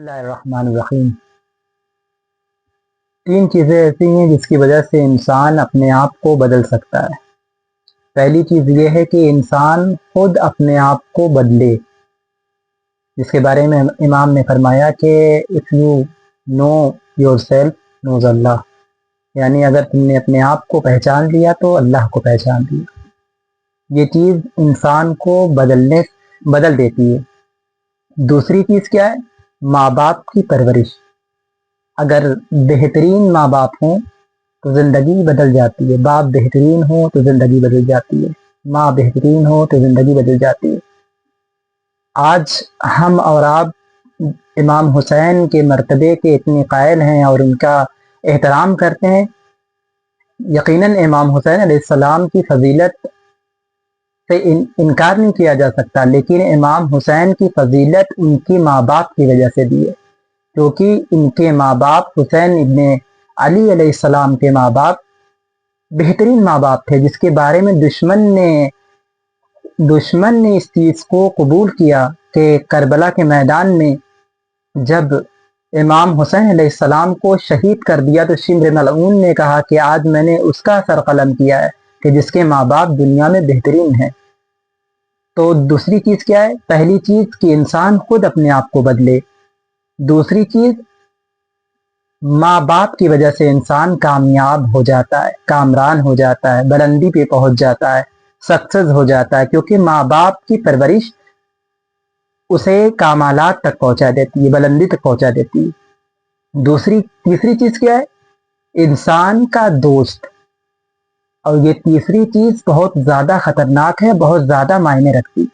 बिस्मिल्लाहिर्रहमानिर्रहीम। तीन चीज़ें ऐसी हैं जिसकी वजह से इंसान अपने आप को बदल सकता है। पहली चीज़ ये है कि इंसान खुद अपने आप को बदले, जिसके बारे में इमाम ने फरमाया कि if you know yourself knows अल्लाह, यानी अगर तुमने अपने आप को पहचान लिया तो अल्लाह को पहचान लिया। ये चीज़ इंसान को बदल देती है। दूसरी चीज़ क्या है? माँ बाप की परवरिश। अगर बेहतरीन माँ बाप हों तो ज़िंदगी बदल जाती है, बाप बेहतरीन हो तो ज़िंदगी बदल जाती है, माँ बेहतरीन हो तो ज़िंदगी बदल जाती है। आज हम और आप इमाम हुसैन के मर्तबे के इतने कायल हैं और उनका एहतराम करते हैं। यकीनन इमाम हुसैन अलैहिस्सलाम की फजीलत से इनकार नहीं किया जा सकता, लेकिन इमाम हुसैन की फजीलत उनकी माँ बाप की वजह से दी है, क्योंकि इनके माँ बाप हुसैन इब्ने अली अलैहिस्सलाम के माँ बाप बेहतरीन माँ बाप थे, जिसके बारे में दुश्मन ने इस चीज़ को कबूल किया कि करबला के मैदान में जब इमाम हुसैन अलैहिस्सलाम को शहीद कर दिया तो शिम्र मलऊन ने कहा कि आज मैंने उसका सर कलम किया है कि जिसके माँ बाप दुनिया में बेहतरीन हैं। तो दूसरी चीज़ क्या है? पहली चीज़ कि इंसान खुद अपने आप को बदले। दूसरी चीज़, माँ बाप की वजह से इंसान कामयाब हो जाता है, कामरान हो जाता है, बुलंदी पे पहुंच जाता है, सक्सेस हो जाता है, क्योंकि माँ बाप की परवरिश उसे कामालात तक पहुंचा देती है, बुलंदी तक पहुंचा देती है। तीसरी चीज़ क्या है? इंसान का दोस्त। और ये तीसरी चीज़ बहुत ज़्यादा ख़तरनाक है, बहुत ज़्यादा मायने रखती।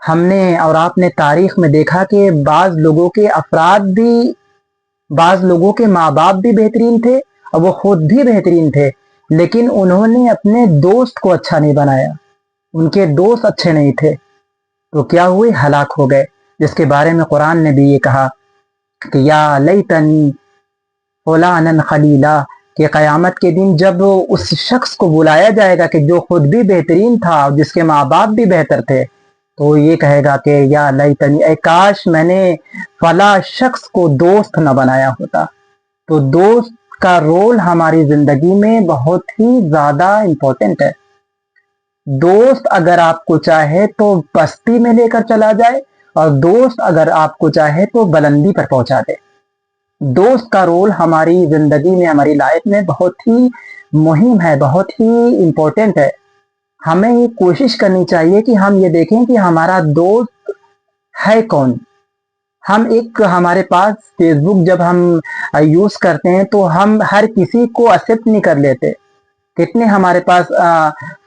हमने और आपने तारीख में देखा कि बाज़ लोगों के माँ बाप भी बेहतरीन थे और वो खुद भी बेहतरीन थे, लेकिन उन्होंने अपने दोस्त को अच्छा नहीं बनाया, उनके दोस्त अच्छे नहीं थे, तो क्या हुए? हलाक हो गए। जिसके बारे में कुरान ने भी ये कहा कि या लैतनी फुलानन खलीला, कि क़यामत के दिन जब उस शख्स को बुलाया जाएगा कि जो खुद भी बेहतरीन था और जिसके माँ बाप भी बेहतर थे, तो ये कहेगा कि या लैतनी, ऐ काश मैंने फला शख्स को दोस्त न बनाया होता। तो दोस्त का रोल हमारी जिंदगी में बहुत ही ज्यादा इम्पोर्टेंट है। दोस्त अगर आपको चाहे तो बस्ती में लेकर चला जाए, और दोस्त अगर आपको चाहे तो बुलंदी पर पहुंचा दे। दोस्त का रोल हमारी जिंदगी में, हमारी लाइफ में बहुत ही मुहिम है, बहुत ही इम्पोर्टेंट है। हमें ये कोशिश करनी चाहिए कि हम ये देखें कि हमारा दोस्त है कौन। हमारे पास फेसबुक जब हम यूज करते हैं तो हम हर किसी को एक्सेप्ट नहीं कर लेते। कितने हमारे पास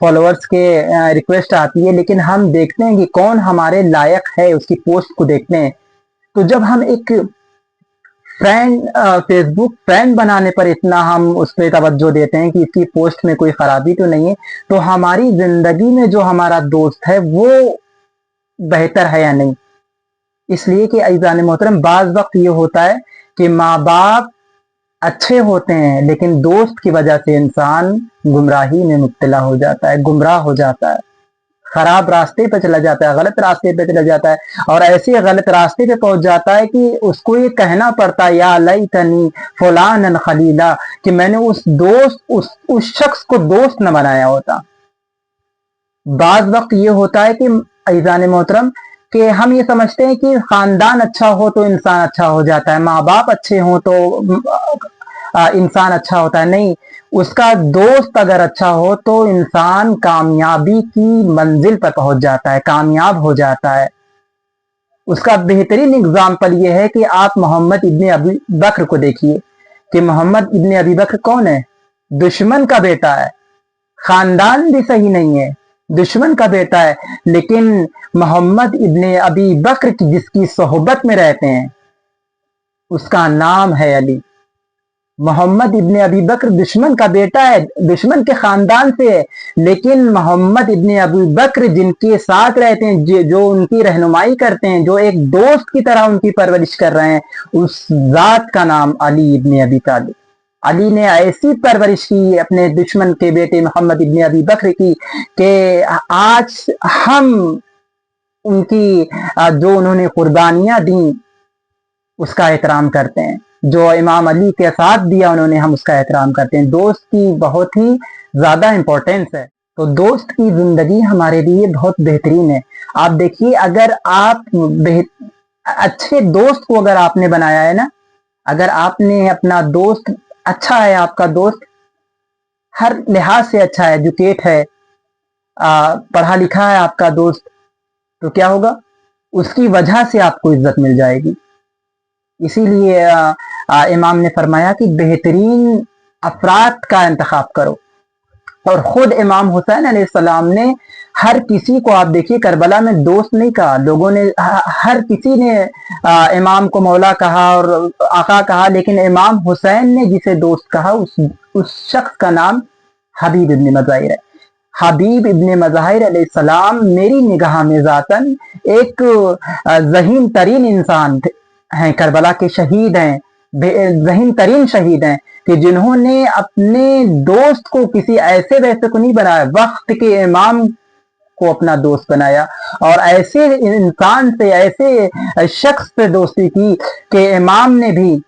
फॉलोअर्स के रिक्वेस्ट आती है, लेकिन हम देखते हैं कि कौन हमारे लायक है, उसकी पोस्ट को देखते हैं। तो जब हम एक फेसबुक फ्रेंड बनाने पर इतना हम उस पर तवज्जो देते हैं कि इसकी पोस्ट में कोई खराबी तो नहीं है, तो हमारी जिंदगी में जो हमारा दोस्त है वो बेहतर है या नहीं। इसलिए कि अज़ीज़ान मोहतरम, बाज़ वक्त ये होता है कि माँ बाप अच्छे होते हैं, लेकिन दोस्त की वजह से इंसान गुमराही में मुब्तला हो जाता है, गुमराह हो जाता है, खराब रास्ते पे चला जाता है, गलत रास्ते पे चला जाता है, और ऐसे गलत रास्ते पे पहुंच जाता है कि उसको ये कहना पड़ता है या लैतनी फुलानन खलीला, कि मैंने उस शख्स को दोस्त न बनाया होता। बाज़ वक्त ये होता है कि अज़ीज़ान मोहतरम, कि हम ये समझते हैं कि खानदान अच्छा हो तो इंसान अच्छा हो जाता है, माँ बाप अच्छे हों तो इंसान अच्छा होता है। नहीं, उसका दोस्त अगर अच्छा हो तो इंसान कामयाबी की मंजिल पर पहुंच जाता है, कामयाब हो जाता है। उसका बेहतरीन एग्जाम्पल ये है कि आप मोहम्मद इब्ने अबी बकर को देखिए कि मोहम्मद इब्ने अबी बकर कौन है? दुश्मन का बेटा है, खानदान भी सही नहीं है, दुश्मन का बेटा है, लेकिन मोहम्मद इब्ने अबी बकर की जिसकी सोहबत में रहते हैं उसका नाम है अली। मोहम्मद इब्ने अबी बकर दुश्मन का बेटा है, दुश्मन के खानदान से है, लेकिन मोहम्मद इब्ने अबी बकर जिनके साथ रहते हैं, जो उनकी रहनुमाई करते हैं, जो एक दोस्त की तरह उनकी परवरिश कर रहे हैं, उस जात का नाम अली इब्ने अबी तालिब। अली ने ऐसी परवरिश की अपने दुश्मन के बेटे मोहम्मद इब्ने अबी बकर की कि आज हम उनकी जो उन्होंने कुर्बानियां दी, उसका एहतराम करते हैं, जो इमाम अली के साथ दिया उन्होंने, हम उसका एहतराम करते हैं। दोस्त की बहुत ही ज्यादा इंपॉर्टेंस है। तो दोस्त की जिंदगी हमारे लिए बहुत बेहतरीन है। आप देखिए, अगर आप अच्छे दोस्त को अगर आपने बनाया है ना, अगर आपने अपना दोस्त अच्छा है, आपका दोस्त हर लिहाज से अच्छा है, एजुकेट है, पढ़ा लिखा है आपका दोस्त, तो क्या होगा, उसकी वजह से आपको इज्जत मिल जाएगी। इसीलिए इमाम ने फरमाया कि बेहतरीन अफराद का इंतखाब करो। और खुद इमाम हुसैन अलैहिस्सलाम ने हर किसी को, आप देखिए करबला में दोस्त नहीं कहा, लोगों ने हर किसी ने इमाम को मौला कहा और आका कहा, लेकिन इमाम हुसैन ने जिसे दोस्त कहा उस शख्स का नाम हबीब इब्न मज़ाहिर है। हबीब इब्न मज़ाहिर अलैहिस्सलाम मेरी निगाह में ज़ातन एक ज़हीन तरीन इंसान हैं, करबला के शहीद हैं, ज़हीन तरीन शहीद हैं, कि जिन्होंने अपने दोस्त को किसी ऐसे वैसे को नहीं बनाया, वक्त के इमाम को अपना दोस्त बनाया, और ऐसे इंसान से, ऐसे शख्स से दोस्ती की कि इमाम ने भी,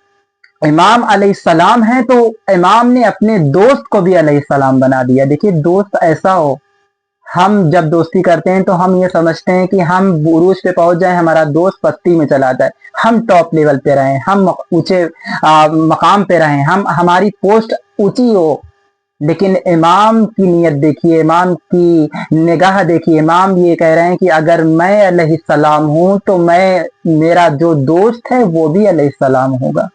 इमाम अलैहिस्सलाम हैं तो इमाम ने अपने दोस्त को भी अलैहिस्सलाम बना दिया। देखिए, दोस्त ऐसा हो, हम जब दोस्ती करते हैं तो हम ये समझते हैं कि हम बुरूज पे पहुंच जाएं, हमारा दोस्त पत्ती में चला जाए, हम टॉप लेवल पे रहें, हम ऊंचे मकाम पे रहें, हमारी पोस्ट ऊंची हो। लेकिन इमाम की नीयत देखिए, इमाम की निगाह देखिए, इमाम ये कह रहे हैं कि अगर मैं अलैहिस्सलाम हूं तो मेरा जो दोस्त है वो भी अलैहिस्सलाम होगा।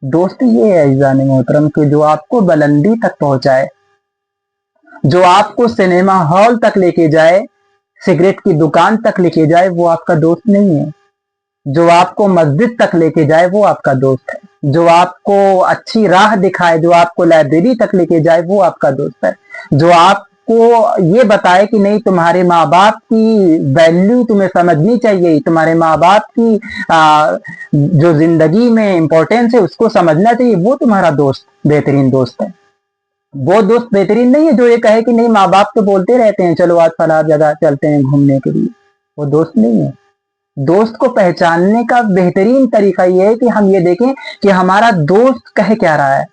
दोस्त ये है इज़ान मोहतरम कि जो आपको बुलंदी तक पहुंचाए, जो आपको सिनेमा हॉल तक लेके जाए, सिगरेट की दुकान तक लेके जाए, वो आपका दोस्त नहीं है। जो आपको मस्जिद तक लेके जाए वो आपका दोस्त है। जो आपको अच्छी राह दिखाए, जो आपको लाइब्रेरी तक लेके जाए, वो आपका दोस्त है। जो आपको ये बताए कि नहीं, तुम्हारे माँ बाप की वैल्यू तुम्हें समझनी चाहिए, तुम्हारे माँ बाप की जो जिंदगी में इंपॉर्टेंस है उसको समझना चाहिए, वो तुम्हारा दोस्त बेहतरीन दोस्त है। वो दोस्त बेहतरीन नहीं है जो ये कहे कि नहीं, माँ बाप तो बोलते रहते हैं चलो आज फला जगह चलते हैं घूमने के लिए, वो दोस्त नहीं है। दोस्त को पहचानने का बेहतरीन तरीका ये है कि हम ये देखें कि हमारा दोस्त कह क्या रहा है,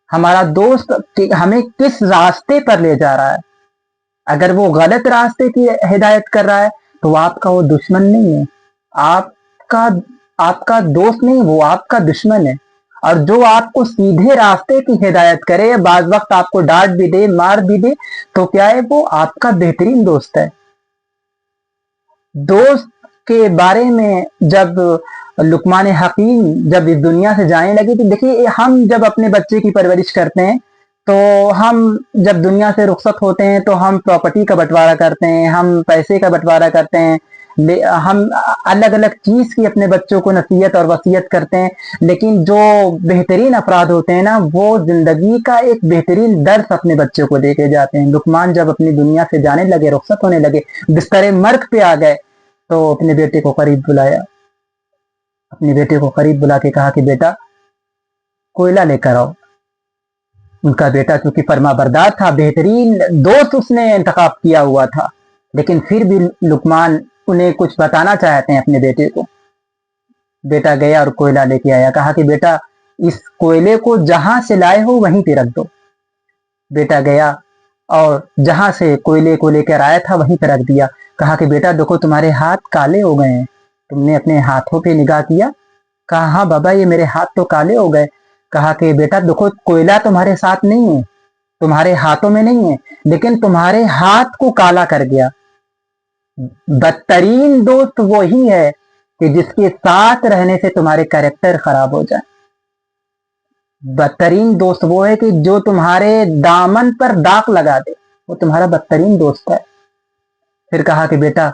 हमारा दोस्त हमें किस रास्ते पर ले जा रहा है। अगर वो गलत रास्ते की हिदायत कर रहा है तो आपका वो दुश्मन नहीं है, आपका दोस्त नहीं, वो आपका दुश्मन है। और जो आपको सीधे रास्ते की हिदायत करे, बाज वक्त आपको डांट भी दे, मार भी दे, तो क्या है, वो आपका बेहतरीन दोस्त है। दोस्त के बारे में जब लुकमान हकीम जब इस दुनिया से जाने लगे, तो देखिए, हम जब अपने बच्चे की परवरिश करते हैं तो हम जब दुनिया से रुखसत होते हैं तो हम प्रॉपर्टी का बंटवारा करते हैं, हम पैसे का बंटवारा करते हैं, हम अलग अलग चीज की अपने बच्चों को नसीहत और वसीयत करते हैं। लेकिन जो बेहतरीन अफराद होते हैं ना, वो जिंदगी का एक बेहतरीन दर्स अपने बच्चों को देके जाते हैं। लुकमान जब अपनी दुनिया से जाने लगे, रुखसत होने लगे, बिस्तरे मर्ग पे आ गए, तो अपने बेटे को करीब बुलाया, अपने बेटे को करीब बुला के कहा कि बेटा कोयला लेकर आओ। उनका बेटा चूंकि फरमा बरदार था, बेहतरीन दोस्त उसने इंतखाब किया हुआ था, लेकिन फिर भी लुकमान उन्हें कुछ बताना चाहते हैं अपने बेटे को। बेटा गया और कोयला लेके आया, कहा कि बेटा इस कोयले को जहां से लाए हो वहीं पे रख दो। बेटा गया और जहां से कोयले को लेकर आया था वहीं पे रख दिया। कहा कि बेटा देखो तुम्हारे हाथ काले हो गए हैं, तुमने अपने हाथों पे निगाह किया? कहा हाँ बाबा, ये मेरे हाथ तो काले हो गए। कहा कि बेटा देखो, कोयला तुम्हारे साथ नहीं है, तुम्हारे हाथों में नहीं है, लेकिन तुम्हारे हाथ को काला कर गया। बदतरीन दोस्त वही है कि जिसके साथ रहने से तुम्हारे कैरेक्टर खराब हो जाए। बदतरीन दोस्त वो है कि जो तुम्हारे दामन पर दाग लगा दे, वो तुम्हारा बदतरीन दोस्त है। फिर कहा कि बेटा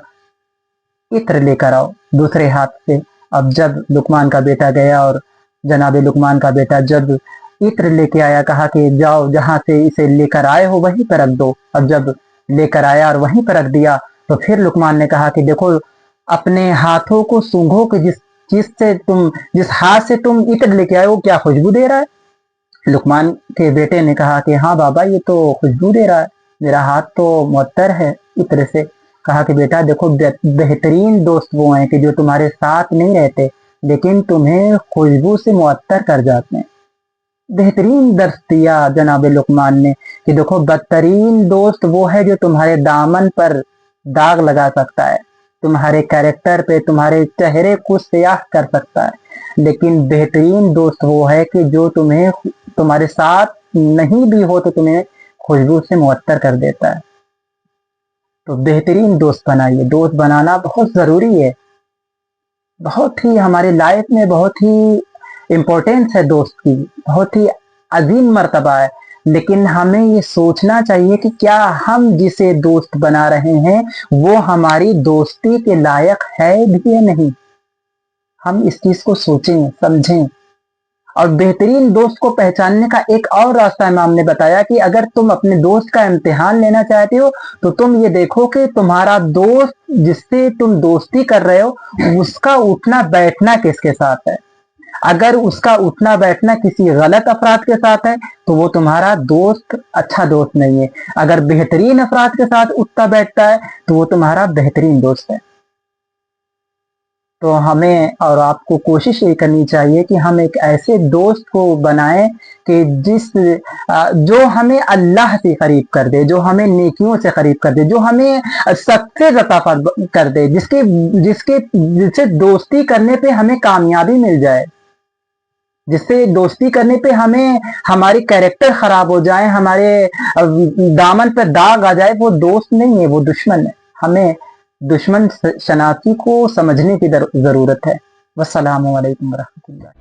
इत्र लेकर आओ दूसरे हाथ से। अब जब लुकमान का बेटा गया और जनाब लुकमान का बेटा जब इत्र लेके आया, कहा कि जाओ जहां से इसे लेकर आए हो वहीं पर रख दो। अब जब लेकर आया और वहीं पर रख दिया, तो फिर लुकमान ने कहा कि देखो अपने हाथों को सूंघो कि जिस हाथ से तुम इत्र लेके आए हो क्या खुशबू दे रहा है? लुकमान के बेटे ने कहा कि हाँ बाबा, ये तो खुशबू दे रहा है, मेरा हाथ तो मुअत्तर है इत्र से। कहा कि बेटा देखो, बेहतरीन दोस्त वो हैं कि जो तुम्हारे साथ नहीं रहते, लेकिन तुम्हें खुशबू से मुअत्तर कर जाते हैं। बेहतरीन दर्स दिया जनाब लुकमान ने कि देखो, बदतरीन दोस्त वो है जो तुम्हारे दामन पर दाग लगा सकता है, तुम्हारे कैरेक्टर पे, तुम्हारे चेहरे को स्याह कर सकता है, लेकिन बेहतरीन दोस्त वो है कि जो तुम्हें, तुम्हारे साथ नहीं भी हो तो तुम्हें खुशबू से मुअत्तर कर देता है। तो बेहतरीन दोस्त बनाइए। दोस्त बनाना बहुत जरूरी है, बहुत ही हमारे लाइफ में बहुत ही इम्पोर्टेंस है दोस्त की, बहुत ही अजीम मर्तबा है। लेकिन हमें ये सोचना चाहिए कि क्या हम जिसे दोस्त बना रहे हैं वो हमारी दोस्ती के लायक है भी या नहीं। हम इस चीज को सोचें, समझें। और बेहतरीन दोस्त को पहचानने का एक और रास्ता इमाम ने बताया कि अगर तुम अपने दोस्त का इम्तिहान लेना चाहते हो तो तुम ये देखो कि तुम्हारा दोस्त जिससे तुम दोस्ती कर रहे हो उसका उठना बैठना किसके साथ है। अगर उसका उठना बैठना किसी गलत अफराद के साथ है तो वो तुम्हारा दोस्त अच्छा दोस्त नहीं है। अगर बेहतरीन अफराद के साथ उठता बैठता है तो वो तुम्हारा बेहतरीन दोस्त है। तो हमें और आपको कोशिश ये करनी चाहिए कि हम एक ऐसे दोस्त को बनाएं कि जो हमें अल्लाह से करीब कर दे, जो हमें नेकियों से करीब कर दे, जो हमें सक्सेस अता कर दे, जिससे दोस्ती करने पे हमें कामयाबी मिल जाए, जिससे दोस्ती करने पे हमें हमारी कैरेक्टर खराब हो जाए, हमारे दामन पर दाग आ जाए। वो दोस्त नहीं है, वो दुश्मन है। हमें दुश्मन शनासी को समझने की जरूरत है। वस्सलामु अलैकुम वरहमतुल्लाह।